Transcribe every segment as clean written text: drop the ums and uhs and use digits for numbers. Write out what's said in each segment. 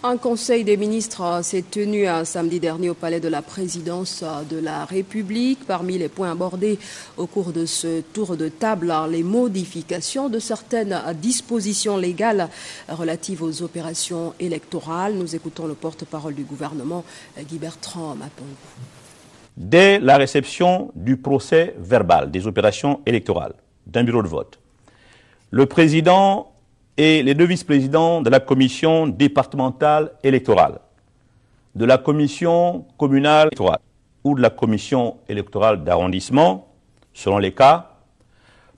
Un conseil des ministres s'est tenu samedi dernier au palais de la présidence de la République. Parmi les points abordés au cours de ce tour de table, les modifications de certaines dispositions légales relatives aux opérations électorales. Nous écoutons le porte-parole du gouvernement, Guy Bertrand Mapongou. Dès la réception du procès verbal des opérations électorales d'un bureau de vote, le président et les deux vice-présidents de la commission départementale électorale, de la commission communale électorale ou de la commission électorale d'arrondissement, selon les cas,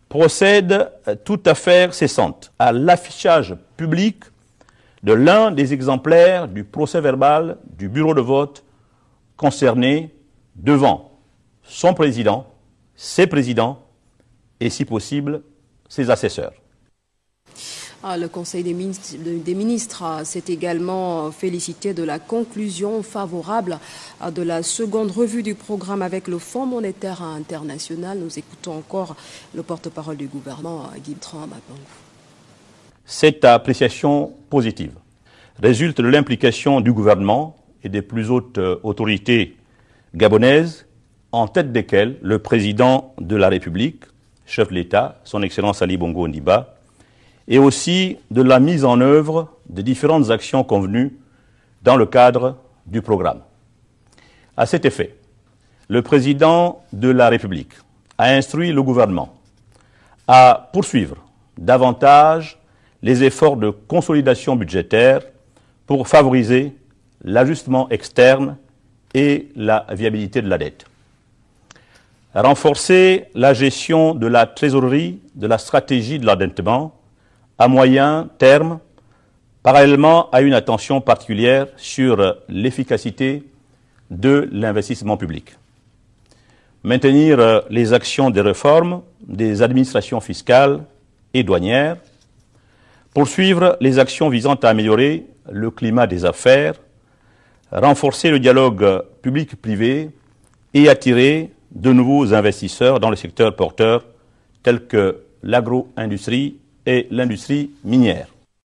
procèdent toute affaire cessante à l'affichage public de l'un des exemplaires du procès verbal du bureau de vote concerné devant son président, ses présidents et, si possible, ses assesseurs. Le Conseil des ministres s'est également félicité de la conclusion favorable de la seconde revue du programme avec le Fonds monétaire international. Nous écoutons encore le porte-parole du gouvernement, Guy Bertrand Mapongou. Cette appréciation positive résulte de l'implication du gouvernement et des plus hautes autorités gabonaises, en tête desquelles le président de la République, chef de l'État, son Excellence Ali Bongo Ondimba, et aussi de la mise en œuvre de différentes actions convenues dans le cadre du programme. À cet effet, le président de la République a instruit le gouvernement à poursuivre davantage les efforts de consolidation budgétaire pour favoriser l'ajustement externe et la viabilité de la dette. Renforcer la gestion de la trésorerie de la stratégie de l'endettement à moyen terme, parallèlement à une attention particulière sur l'efficacité de l'investissement public. Maintenir les actions des réformes des administrations fiscales et douanières, poursuivre les actions visant à améliorer le climat des affaires, renforcer le dialogue public-privé et attirer de nouveaux investisseurs dans le secteur porteur tel que l'agro-industrie et l'industrie minière.